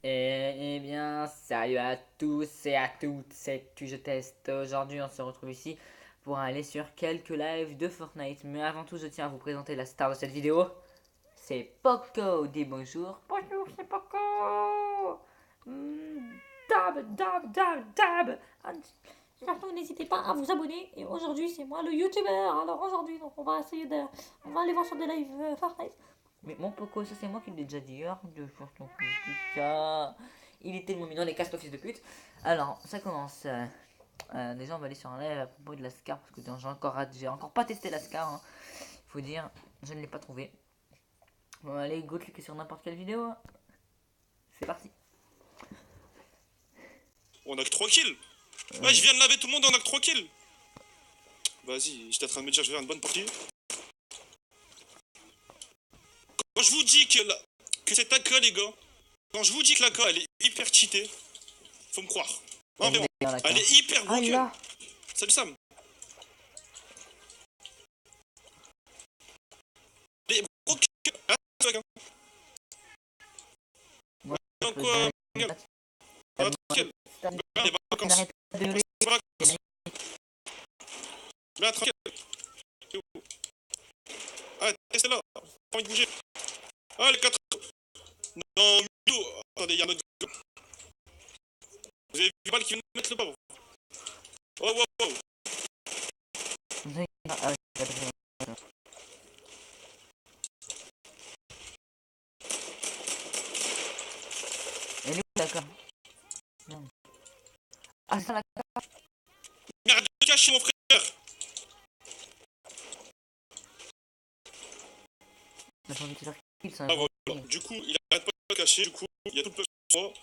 Eh bien, salut à tous et à toutes, c'est Tu Je Teste. Aujourd'hui, on se retrouve ici pour aller sur quelques lives de Fortnite. Mais avant tout, je tiens à vous présenter la star de cette vidéo. C'est Poco. Dis bonjour. Bonjour, c'est Poco. Dab, dab, dab, dab. Surtout, n'hésitez pas à vous abonner. Et aujourd'hui, c'est moi le youtubeur. Alors aujourd'hui, donc on va essayer de. On va aller voir sur des lives Fortnite. Mais mon Poco, ça c'est moi qui l'ai déjà dit hier. De faire ton ça. Il était tellement mignon, les castes fils de pute. Alors, ça commence. Déjà, on va aller sur un live à propos de la Scar. Parce que j'ai encore pas testé la Scar. Hein. Faut dire, je ne l'ai pas trouvé. Bon, allez, go cliquer sur n'importe quelle vidéo. Hein. C'est parti. On a que 3 kills. Ouais, je viens de laver tout le monde et on a que 3 kills. Vas-y, j'étais en train de me dire je vais faire une bonne partie. Quand je vous dis que cette AK, les gars, quand je vous dis que l'AK elle est hyper cheatée, faut me croire. Non, vraiment, elle est hyper broken. là. Salut Sam. Elle est broken. Ah, c'est vrai, hein. Moi, Donc quoi, regarde. Ah, tranquille. Les vacances. Les vacances. Là, tranquille. Ah, restez là. Pas envie de bouger. Ah, les 4. Non, Milo. Attendez, il y a un autre gars. Vous avez vu mal qui vient de mettre le pauvre. Oh, wow, wow. Elle est où la carte? Ah, c'est ça la carte. Merde, caché mon frère. J'ai envie de faire kill, ça Ah, va. voilà. Du coup, il arrête pas de le cacher. Du coup, il y a tout le peuple sur moi.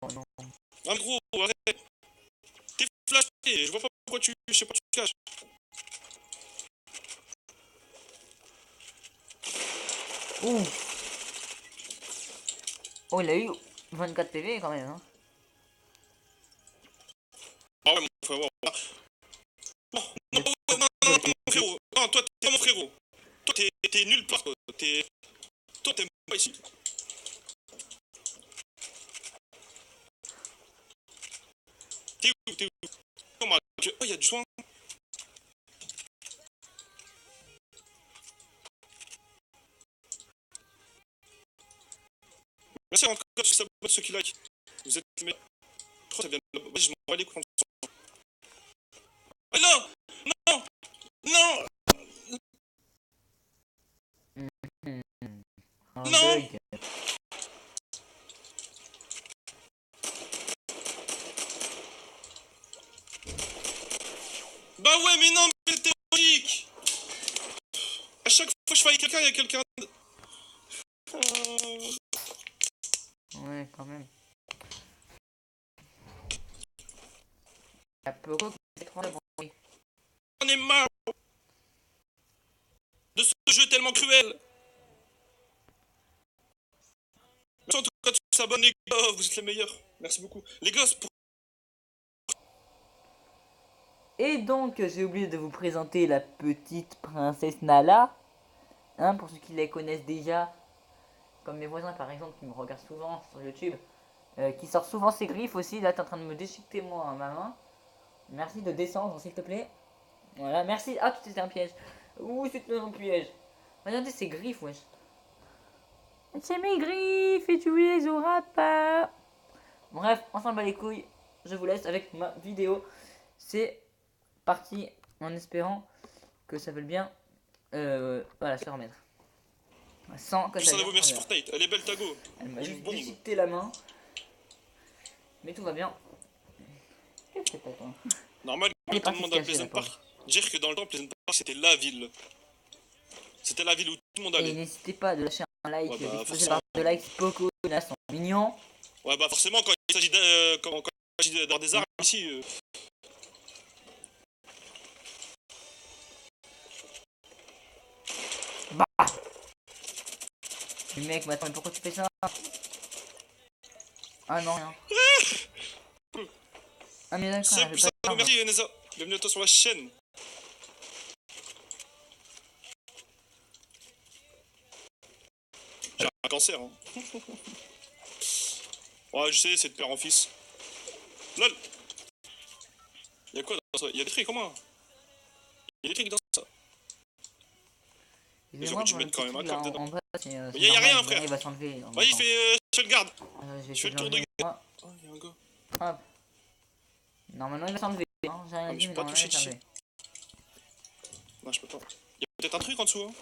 Oh non. Ah, mais gros, arrête. T'es flashé. Je vois pas pourquoi tu. Je sais pas, tu te caches. Ouh. Oh, il a eu 24 PV quand même. Hein. Ah ouais, mon frère. Non, non, non, non, non, mon frérot. Non, toi, t'es pas mon frérot. Toi, t'es nulle part. Toi, t'es pas ici. T'es où? T'es où? Comment? Oh, il y a du soin. Merci encore ceux qui s'abonnent, ceux qui like. Vous êtes les meilleurs. Je crois que ça vient de là. Vas-y, je m'en bats les couilles. Ah non! Non! Non! Un Non! bug. Bah ouais, mais non, mais t'es logique! À chaque fois que je fight quelqu'un, il y a quelqu'un. Ouais, quand même. Il y a peu quoi que c'est trop de bruit. J'en ai marre de ce jeu tellement cruel! Merci en tout cas, tous s'abonnent, les gars, vous êtes les meilleurs. Merci beaucoup. Les gosses, pour... Et donc, j'ai oublié de vous présenter la petite princesse Nala. Hein, pour ceux qui la connaissent déjà, comme mes voisins par exemple qui me regardent souvent sur YouTube, qui sort souvent ses griffes aussi. Là, t'es en train de me déchiqueter moi ma main. Merci de descendre s'il te plaît. Voilà, merci. Ah, c'était un piège. Ouh, c'était un piège. Regardez ces griffes, wesh. C'est mes griffes et tu les auras pas. Bref, on s'en bat les couilles. Je vous laisse avec ma vidéo. C'est parti en espérant que ça veuille bien voilà, se remettre. Sans que ça Juste un vienne avou, se merci remettre. Fortnite. Elle est belle, Tago. Elle m'a Une juste bombe. déchiqueté la main. Mais tout va bien. Qu'est-ce que c'est toi? Normal, Elle est quand tout le partie se monde a cacher Pleasant la Park. pauvre. Dire que dans le temps, Pleasant Park, c'était la ville. C'était la ville où tout le monde Et allait. n'hésitez pas de lâcher un like, Ouais, bah, d'exploser la forcément. barre de like, c'est beaucoup, il y en a sont mignons. Ouais, bah, forcément, quand il s'agit quand il s'agit d'avoir des armes ici. Bah mais mec, mais attends, mais pourquoi tu fais ça? Ah non, rien. Ah mais d'accord, C'est elle plus fait ça, pas d'armes. merci Neza. Bienvenue à toi sur la chaîne. J'ai un cancer, hein. Ouais, je sais, c'est de père en fils. LOL. Y'a quoi dans ça? Y'a des trucs, comment? Y'a des trucs dans ça. Ils Excusez-moi auraient dû pour le mettre quand petit même un truc là coffre dedans. en bas, Mais c'est y'a normal, rien, je verrai, frère. il va s'enlever en même Vas-y, temps. fais le garde. Je vais Je fais essayer le de tour de l'enlever gueule. moi. Oh, y'a un gars. Hop. Normalement il va s'enlever. Non, j'ai Ah, rien mais dit, je mais peux pas normalement il toucher va dessus. s'enlever. Non, je peux pas. Y'a peut-être un truc en dessous, hein.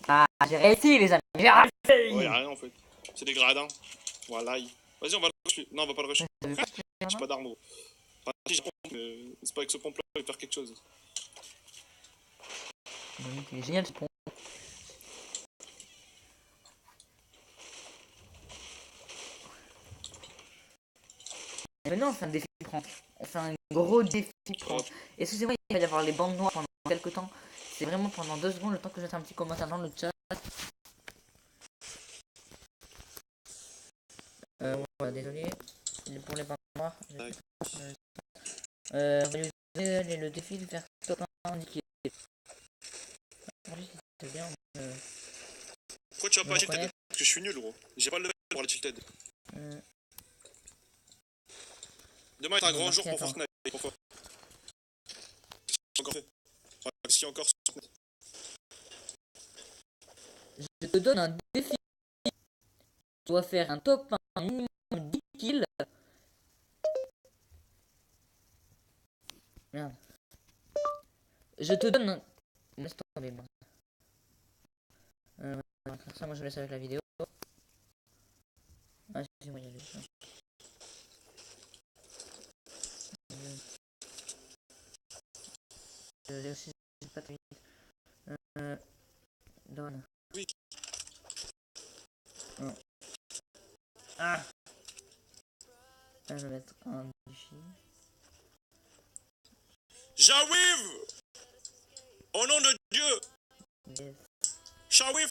Ah, j'ai réussi les amis, j'ai Ouais, réussi. y'a rien en fait. C'est des gradins. Voilà. Vas-y, on va le rusher. Non, on va pas le rusher. Vous savez pas ce que j'ai J'ai là? pas d'arme, gros. Enfin, si, j'ai pompe, mais c'est pas avec ce pompe-là que je vais faire quelque chose. Il est génial ce pont. Et maintenant on fait un défi prank. On fait un gros défi prank. Excusez-moi, il va y avoir les bandes noires pendant quelques temps. C'est vraiment pendant 2 secondes le temps que je mette un petit commentaire dans le chat. Ouais, désolé pour les bandes noires. On va utiliser le défi de faire top 1 indiqué. C'est bien. Pourquoi tu vas pas Me tilted? reconnaître. Parce que je suis nul, gros. J'ai pas le level pour la tilted. Demain est un grand jour pour Fortnite. Pourquoi? Qu'est-ce qu'il y a encore fait? Enfin, qu'est-ce qu'il y a encore sur Fortnite? Je te donne un défi. Tu dois faire un top 1 minimum 10 kills. Merde. Je te donne un... Laisse tomber, moi. On va faire ça, moi je laisse avec la vidéo. Ah, excusez-moi, il y a le... Je l'ai aussi, j'ai pas de donne. Oui. Oh. Ah, je vais mettre un défi. J'arrive! Au nom de Dieu! Yes. J'arrive!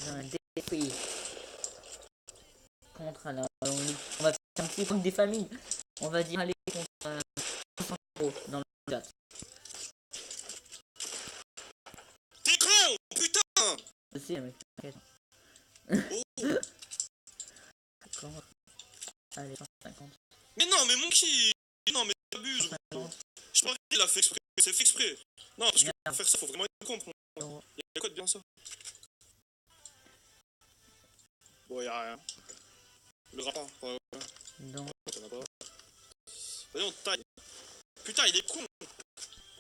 J'ai un défi. Contre alors, on va faire un petit truc des familles. On va dire aller contre 500 € dans le chat. T'es con! Putain! Je sais, mec. Okay. Oh. Comment? Allez, 150. Mais non, mais Monkey! Non, mais t'abuses, gros. Je parie qu'il a fait exprès. C'est fait exprès. Non, parce que pour faire ça, faut vraiment être con. Y'a quoi de bien ça? Bon, y'a rien. Le grappin. Ouais. Dans T'en as pas. Vas-y, on taille. Putain, il est con!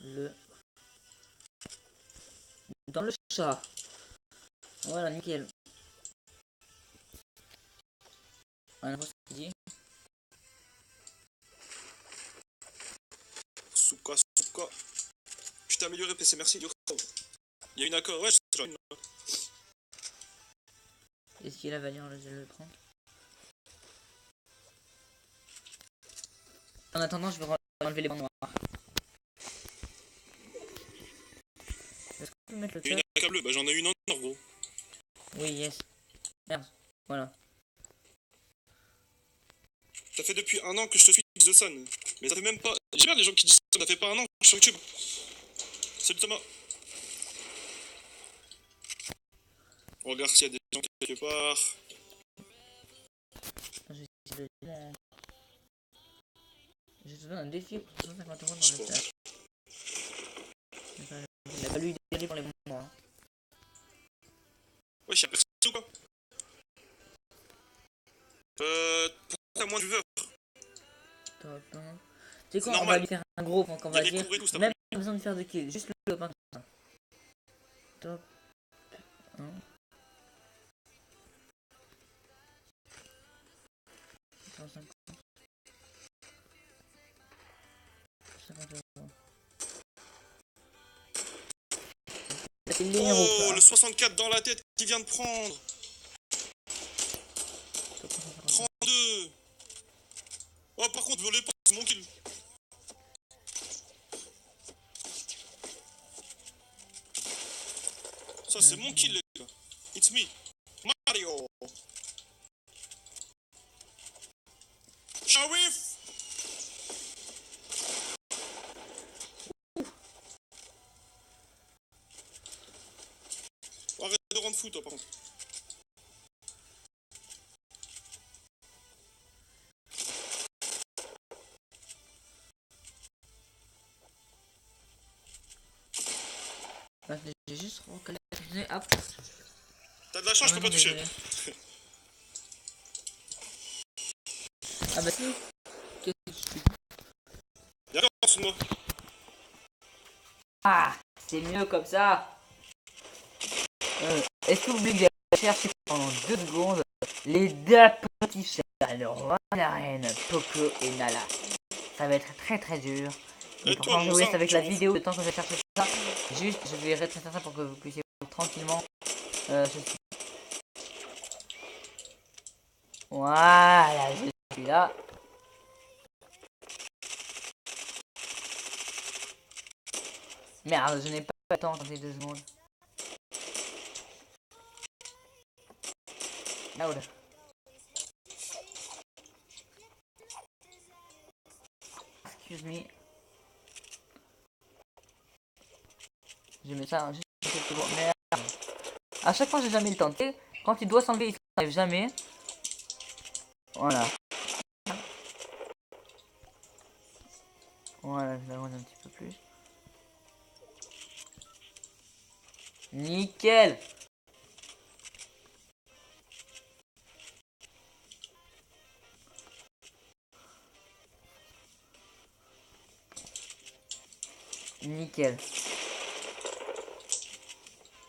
le... Dans le chat. Voilà, nickel. Voilà, ce qu'il dit. Souka. Tu t'es amélioré, PC, merci. Il y a une accord, ouais, c'est une. Est-ce qu'il a validé le prank? En attendant, je vais enlever les bandes noires. Est-ce qu'on peut mettre le Il y a une chat? AK bleue, bah j'en ai une en or, gros. Oui, yes. Merde, voilà. Ça fait depuis 1 an que je te suis The Sun. Mais ça fait même pas. J'ai bien les gens qui disent ça, ça fait pas 1 an que je suis sur YouTube. Salut Thomas. Regarde s'il y a des gens quelque part. Je te donne un défi pour 150 € dans le chat. Il a fallu y aller pour les bandes noires. Wesh, y'a personne ou quoi? Pourquoi t'as moins de viewers? Top 1. Tu sais quoi, on va normal. lui faire un gros prank, on va Y'a des dire. cours et tout, Même pas besoin de faire de kills, juste le top 1. Top 1. 150. 50 €. C'est le numéro. Oh, le 64 dans la tête qui vient de prendre. 32. Oh, par contre, volez pas, c'est mon kill. Ça, c'est mon kill, les gars. It's me. Mario. Sharif. Arrête de rendre fou, toi, par contre. juste recaler. Hop. T'as de la chance, je peux pas toucher. Désolé. Ah bah si. Qu'est-ce que tu fais? Viens en dessous de moi. Ah, c'est mieux comme ça. Est-ce que vous voulez que j'aille chercher pendant 2 secondes les 2 petits chats, le roi et la reine, Poco et Nala. Ça va être très très dur. Mais Et pour toi, ça, je mon vous laisse sang, avec tu la m'en vidéo le temps que je vais chercher ça. Juste, je vais rétrécir ça pour que vous puissiez voir tranquillement. Ceci. Voilà, je suis là. Merde, je n'ai pas le temps, attendez 2 secondes. Loud. Excuse me. Je mets ça juste quelques secondes. Merde. À chaque fois, j'ai jamais le temps. Tu sais, quand il doit s'enlever, il s'enlève jamais. Voilà. Voilà, je l'avance un petit peu plus. Nickel. Nickel.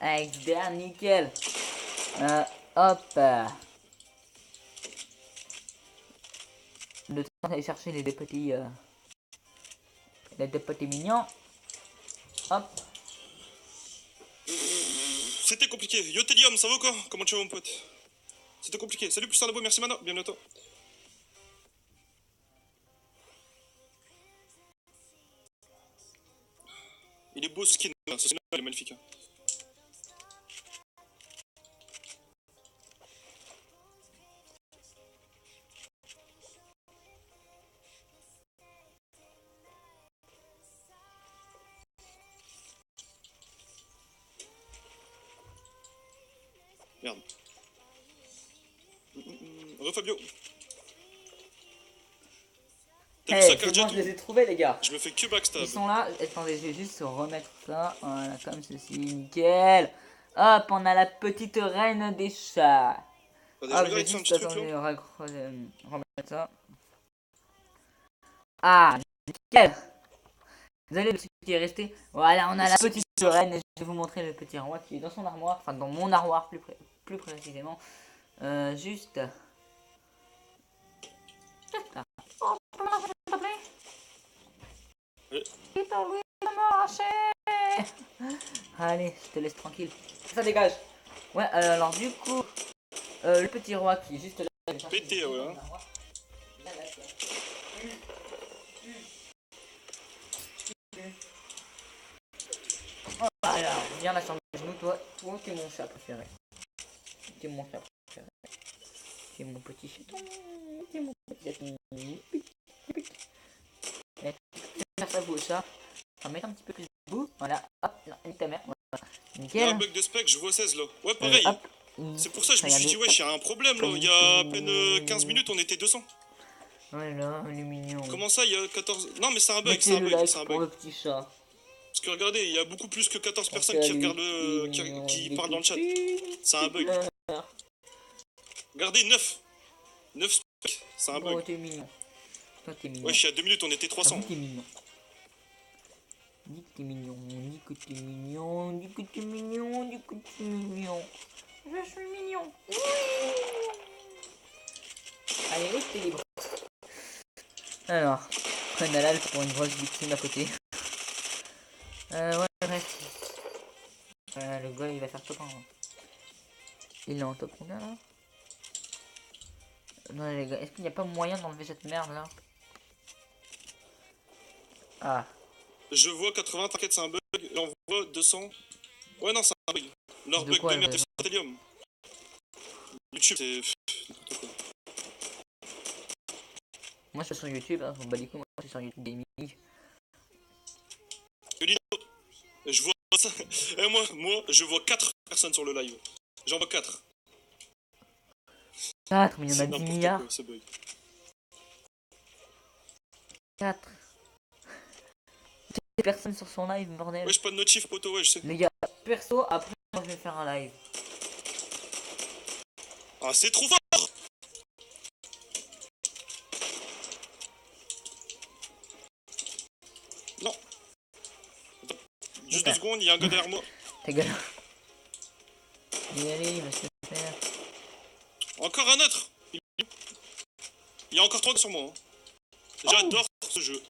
XDR, nickel. Hop. Le temps d'aller chercher les deux petits mignons. Hop. C'était compliqué. Yo Telium, ça va ou quoi? Comment tu vas, mon pote? C'était compliqué. Salut, plus tard, merci Mano. Bienvenue à toi. Il est beau ce skin, ce skin il est magnifique. Hein. Merde. Fabio. T'as vu ça, C'est bon, je les ai Kaljatou? trouvés, les gars. Je me fais que backstab. Ils sont là. Attendez, je vais juste remettre ça. Voilà, comme ceci. Nickel. Hop, on a la petite reine des chats. Attendez, je Hop, je regarde, vais il te fait un juste petit truc là. attendre, remettre ça. Ah, nickel. Désolé de ce qui est resté. Voilà, on a la petite reine. Et je vais vous montrer le petit roi qui est dans son armoire. Enfin, dans mon armoire plus précisément. Juste. Oh, s'il te plaît. Oui. Allez, je te laisse tranquille. Ça dégage. Ouais, alors du coup, le petit roi qui est juste là. Pété, ouais. Hein. Voilà, viens là sur mes genoux, toi t'es mon chat préféré. T'es mon chat préféré. T'es mon petit chaton. T'es mon petit chaton. Et faire ça vous au chat. On va mettre un petit peu plus de boue. Voilà, hop, non, nique ta mère. Voilà. Il y a Nickel. un bug de spec, je vois 16 là. Ouais, pareil. Hop. C'est pour ça que je me suis dit, wesh, il y a un problème là. Il y a à peine 15 minutes, on était 200. Voilà, il est mignon. Comment ça, il y a 14. Non, mais c'est un bug, c'est Mettez un le bug, like c'est un pour bug. le petit chat. Parce que regardez, il y a beaucoup plus que 14 personnes Pensez à qui lui, regardent il est le. mignon, qui il est parlent dans le tout chat. petit. C'est un bug. Regardez, 9. 9 specs, c'est un Oh, bug. t'es mignon. Toi, t'es mignon. Wesh, il y a 2 minutes, on était 300. Ah, t'es mignon. Dis que t'es mignon, dis que t'es mignon, dis que t'es mignon, dis que t'es mignon. Je suis mignon. Oui. Allez, oui, t'es libre. Alors, Nalal pour une grosse victime à côté. Ouais, bref. Le gars, il va faire top 1. Il est en top combien là? Non, les gars, est-ce qu'il n'y a pas moyen d'enlever cette merde là? Ah. Je vois 80, t'inquiète, c'est un bug. J'en vois 200. Ouais, non, c'est un bug. Leur De bug quoi, de merde le de Stellium. YouTube, c'est n'importe quoi. Moi, je suis sur YouTube, hein, je m'en bats les couilles, moi, je suis sur YouTube Gaming. Yolino, je vois ça. Et moi, je vois 4 personnes sur le live. J'en vois 4. 4, mais il y en a C'est 10 n'importe milliards. quoi, ce bug. 4. Personne sur son live, bordel. Wesh, pas de notif, poto, ouais, je sais. Les gars, perso, après moi je vais faire un live. Ah, c'est trop fort. Non. Attends, juste 2 secondes, il y a un gars derrière moi. Ta gueule. Allez, il va se faire. Encore un autre. Il y a encore 3 gars sur moi. Hein. J'adore ce jeu.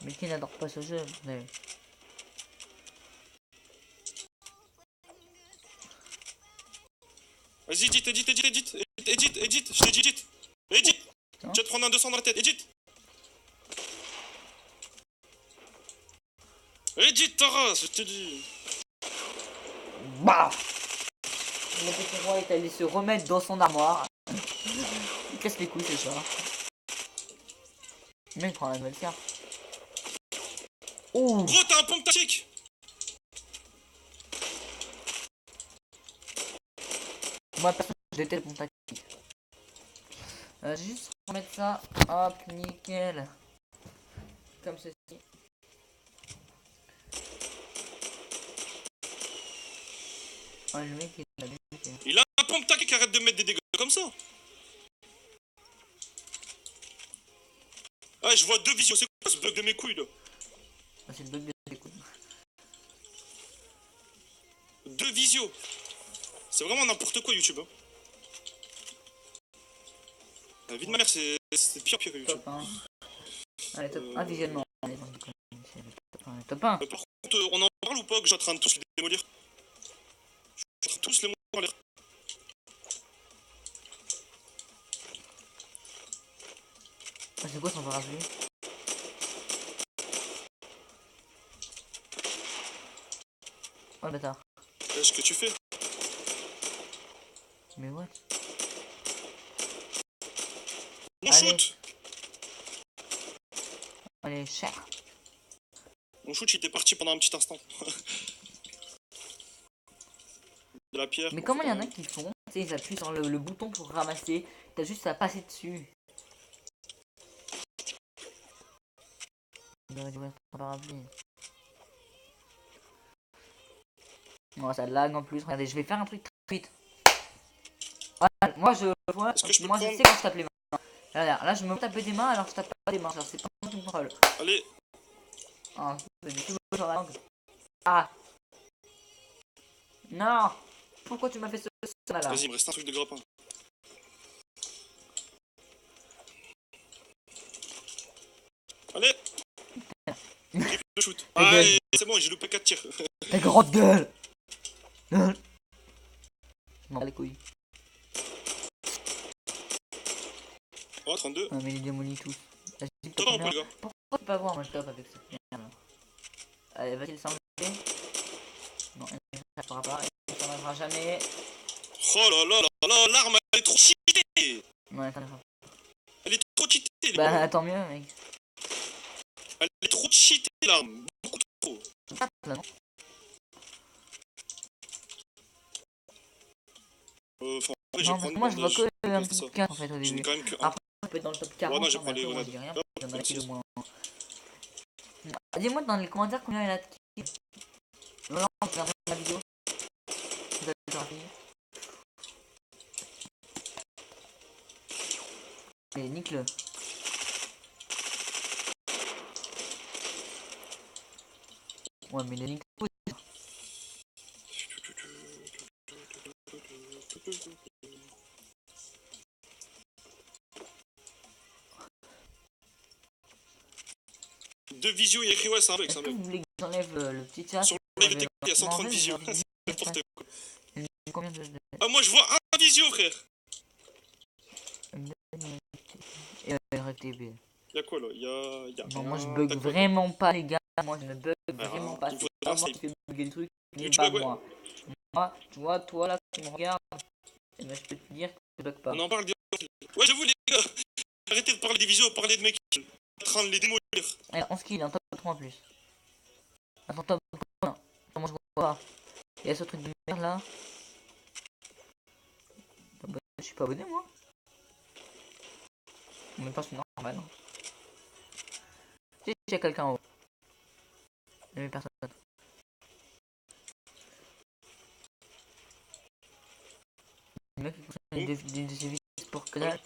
Mais qui n'adore pas ce jeu? Mais... Vas-y, edit, je t'ai dit edit. Edit. Hein? Tu vas te prendre un 200 dans la tête, edit. Edit, Tara, je te dis. Bah, le petit roi est allé se remettre dans son armoire. Il casse les couilles ce soir. Mais il prend la nouvelle carte. Oh, Gros, t'as un pompe tactique. moi personne, je déteste mon tactique. Juste remettre ça. Hop, nickel. Comme ceci. Oh, le mec il a buté. Il a un pompe tactique, arrête de mettre des dégâts comme ça. Ah, je vois 2 visions, c'est quoi ce bug de mes couilles là? Ah, c'est le bug de l'écoute. 2 visios. C'est vraiment n'importe quoi YouTube. Hein. La vie de ma mère, c'est pire que YouTube. Top 1. Allez, top 1 visuellement. Allez, non, c'est le top 1. Top 1. Par contre, on en parle ou pas que j'ai en train de tous les démolir? Je suis en train de tous les monter en l'air. Ah, c'est quoi son parapluie? Oh le bâtard. Qu'est-ce que tu fais? Mais what? Mon Allez. shoot! Allez, cher. Mon shoot, il était parti pendant un petit instant. De la pierre. Mais comment il y en a qui font? Tu sais, ils appuient sur le bouton pour ramasser. T'as juste à passer dessus. On devrait ouvrir ton parapluie. Oh, ça lag en plus. Regardez, je vais faire un truc très vite. Voilà, moi je vois. Est-ce que je peux Moi je prendre- sais quand je tape les mains. Là je me tape des mains alors je tape pas des mains. Genre c'est pas moi qui me contrôle. Allez, Ah, c'est du tout sur la langue. Ah. Non. Pourquoi tu m'as fait ça là? vas-y, il me reste un truc de grappin. Allez! Triple shoot. Ta Ah, gueule. c'est bon, j'ai loupé 4 tirs. Ta grande gueule. Je m'en bats les couilles. Oh, 32. Ah mais les démolis tous. Vas-y, Ça va un peu, les gars. pourquoi tu peux pas voir moi je tape avec cette merde? Allez, va-t-il s'enlever? Non, il ne s'en pas, il ne s'enlèvera jamais. Oh là là là là, l'arme, elle est trop cheatée! Non, il s'enlèvera. Elle est trop cheatée, les Bah gars. tant mieux mec. Elle est trop cheatée, l'arme. Beaucoup trop. Tape là non? Enfin, Non, après, je vais parce prendre que moi je vois bandage. que un C'est ça. petit 4 en fait au Je n'ai début. quand même que un. Après on peut être dans le top 40. Ouais, non, j'ai hein, pas les mais après, moi, honnêtes. je dis rien, Hop, il y en a qui 26. le moins. Dis-moi dans les commentaires combien il y a de kills. Non, on peut regarder la vidéo. Vous avez déjà fini. Allez, nique-le. Ouais, mais les nique. Deux visios, il y a écrit ouais, c'est un bug, Est-ce c'est un que bug. vous voulez que j'enlève le petit chat? Sur le live de TikTok, il y a 130 visios. C'est n'importe quoi. Combien de... Ah, moi je vois un visio, frère. Et RTB. Y'a quoi là? Y'a Non, moi je un- bug t'as quoi, vraiment pas les gars, moi je ne bug Ah, vraiment pas, il c'est faudra pas moi un qui fais bugger le truc, Mais mais tu pas bugs, ouais. moi. Moi, tu vois, toi là, tu me regardes, et ben, je peux te dire que je bug pas. On en parle des. Ouais, j'avoue, les gars. Arrêtez de parler des visios, parlez de mecs qui sont en train de les démolir. Allez, on skill, un top 3 en plus. Attends, top 1. Attends, moi je vois pas. Il y a ce truc de merde là. Ah bah, je suis pas abonné moi. En même temps, c'est normal. Hein. Si, il y a quelqu'un en haut. Y'avait personne. Le mec, il fonctionne des vis pour que dalle.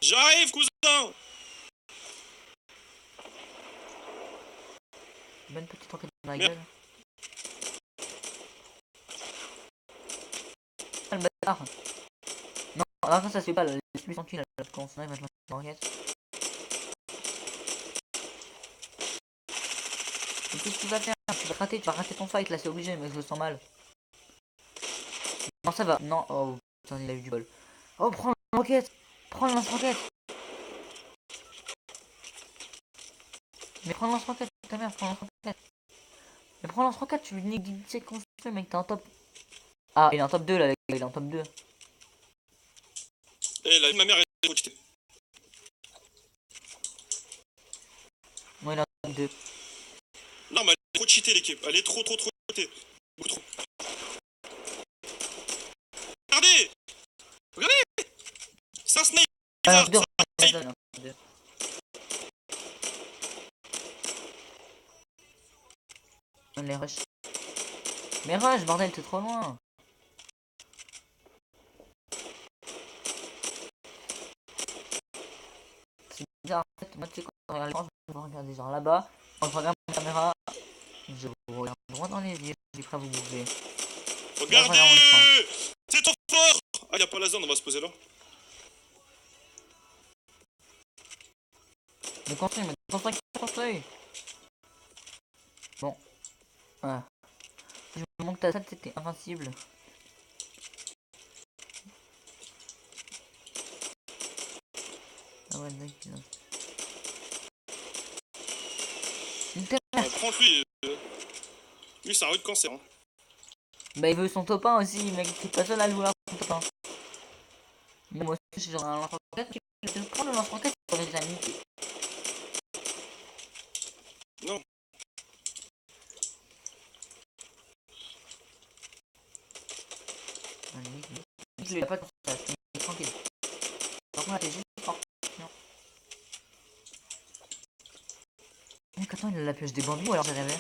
J'arrive, cousin. Bonne petite enquête dans la Merde. gueule. Ah, le bâtard. Non, alors ça se fait pas, laisse-lui tranquille, quand on arrive à se lancer dans l'enquête. Mais qu'est-ce que tu vas faire? Tu vas rater ton fight là, c'est obligé, mais je le sens mal. Non, ça va, non, oh putain, il a eu du bol. Oh, prends l'enquête! Prends le lance-roquette! Mais prends le lance-roquette, ta mère, prends le lance-roquette! Mais prends le lance-roquette, tu lui niques 10 secondes, mec, t'es en top. Ah, il est en top 2 là, il est en top 2. Eh, la vie de ma mère est trop cheatée. Moi, il est en top 2. Non, mais elle est trop cheatée, l'équipe. Elle est trop cheatée. Beaucoup trop. Regardez! Regardez! C'est un snipe! Ah, C'est un snipe! On les rush. Mais rush, bordel, t'es trop loin. C'est bizarre, en fait, moi tu sais quoi, je regarde l'écran, je vais regarder genre là-bas. Quand je regarde ma caméra, je vous regarde droit dans les yeux, je suis prêt à vous bouffer. Regardez! C'est trop fort! Ah, y'a pas la zone, on va se poser là. Mais construis. Bon. Voilà. Je me montre ta salle, c'était invincible. Ah ouais, d'accord. Prends-le lui, c'est un rude cancer. Hein. Bah, il veut son top 1 aussi, mec. T'es pas seul à le vouloir, son top 1. Mais moi aussi, j'ai genre un lance-roquette. Tu prends le lance-roquette, tu pourrais déjà niquer. Non. Il a pas de ça, tranquille. Par contre, là, t'es juste fort. Mec, attends, il a la pioche des bambous, alors j'ai rêvé.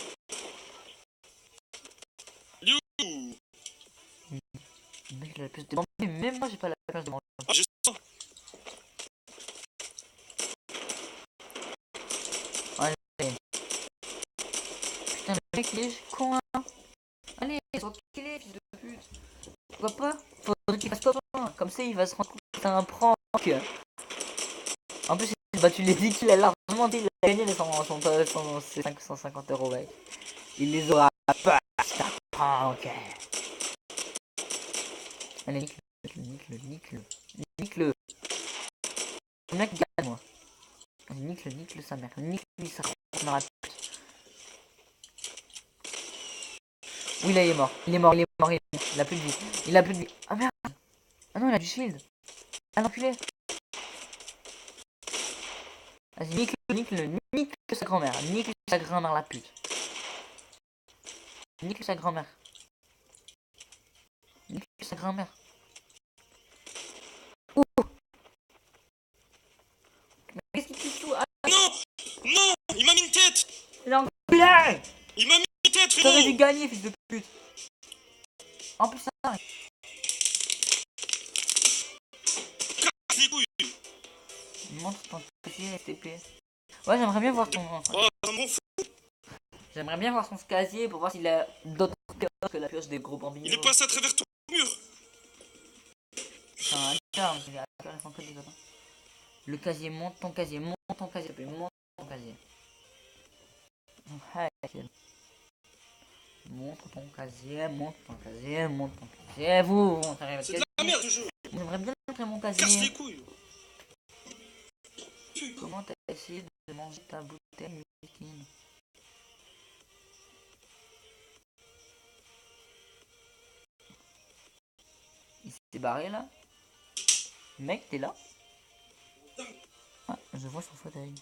You! Mec, il a la pioche des bambous, mais même moi, j'ai pas la pioche des bambous. Ah, j'ai ça. Allez. Putain, le mec, il est con, hein. Allez, tranquille, fils de pute. Pourquoi pas? Faudrait qu'il fasse top 1. Comme ça, il va se rendre compte que c'est un prank. En plus, il a battu les 10 kills, il a largement dit, il a gagné les 550 euros, mec. Il les aura pas, c'est un prank. Allez, nique-le. Le mec gagne, moi. Nique-le, sa mère. Nique-lui, sa mère. Oui, là, il est mort. Il a plus de vie. Il a plus de vie. Ah merde. Ah non, il a du shield. Ah l'enculé. Vas-y, nique sa grand-mère. Nique sa grand-mère, la pute. Nique sa grand-mère. Nique sa grand-mère. Ouh. Qu'est-ce qu'il te fout? Ah, non! Non! Il m'a mis une tête! l'enculé. Il m'a mis une tête, frérot! T'aurais dû gagner, fils de pute. En plus, ça. Casse les couilles! Montre ton casier STP. Ouais, j'aimerais bien voir ton. Oh, ça m'en fout! J'aimerais bien voir son casier pour voir s'il a d'autres codes que la pioche des gros bambinos. Il est passé à travers ton mur! C'est un hacker, mais il est hacker et sans code des autres. Le casier, monte ton casier, monte ton casier. Monte ton casier. Montre ton casier, vous, on t'arrive à C'est de la merde, ce jeu! J'aimerais bien montrer mon Casse casier. les couilles! Comment t'as essayé de manger ta bouteille liquide? Il s'est barré là? Mec, t'es là? Ah, je vois son fauteuil.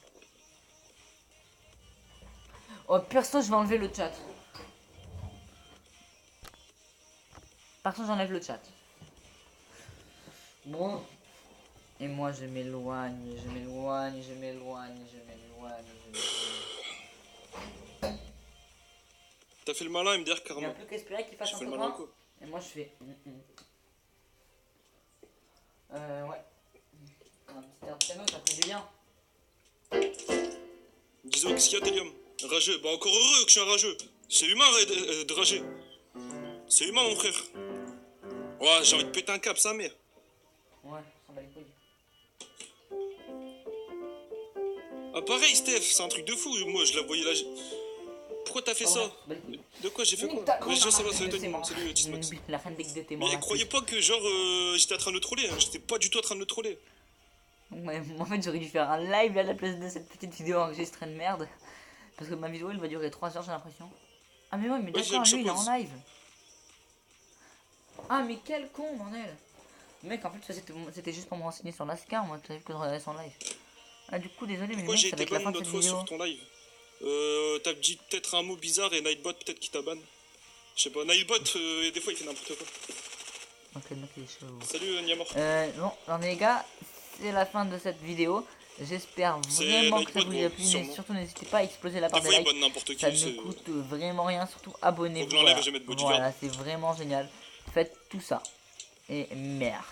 Oh, perso, je vais enlever le chat. Perso, j'enlève le chat. Bon. Et moi je m'éloigne, je m'éloigne, je m'éloigne, je m'éloigne, je m'éloigne. T'as fait le malin, MDR, Il n'y a carrément. plus qu'espérer qu'il fasse J'ai un fait le malin, copain. quoi. Et moi je fais. Ouais. Un petit air de piano, ça fait du bien. Disons, qu'est-ce qu'il y a, Télium? Rageux. Bah, encore heureux que je suis un rageux. C'est humain de rager. C'est humain, mon frère. Ouais, j'ai envie de péter un câble, sa mère. Ouais, on s'en bat les couilles. Ah, pareil, Steph, c'est un truc de fou. Moi, je la voyais là. Pourquoi t'as fait Oh, ça? ouais, bah, les couilles. De quoi j'ai fait quoi? Ta Ouais, grande ça va, arrête ça va, de tes mains. salut, Tismax. La reine des tes Mais croyez pas que, genre, j'étais en train de le troller. Hein. J'étais pas du tout en train de le troller. Ouais, en fait, j'aurais dû faire un live là, à la place de cette petite vidéo enregistrée de merde. Parce que ma vidéo elle va durer 3 heures, j'ai l'impression. Ah, mais ouais, mais Ouais, d'accord, lui il est en pause. live. Ah, mais quel con, bordel. Mec, en fait, ça c'était juste pour me renseigner sur l'ASCAR. Moi, tu savais que je regardais son live. Ah, du coup, désolé, mais Pourquoi mec, j'ai ça va été être la ban fin de l'autre cette fois vidéo. sur ton live? T'as dit peut-être un mot bizarre et Nightbot peut-être qui t'a ban. Je sais pas, Nightbot, des fois il fait n'importe quoi. Ok, le mec il est chaud. Salut Niamor. Bon, alors les gars, c'est la fin de cette vidéo. J'espère C'est vraiment que ça Nightbot, vous a gros, plu. Mais sûrement. surtout, n'hésitez pas à exploser la Des barre des fois il likes. banne n'importe Ça qui, ne c'est... coûte vraiment rien. Surtout Faut abonnez-vous. que j'enlève Voilà, et je mette bodyguard. voilà, c'est vraiment génial. Faites tout ça. Et merci.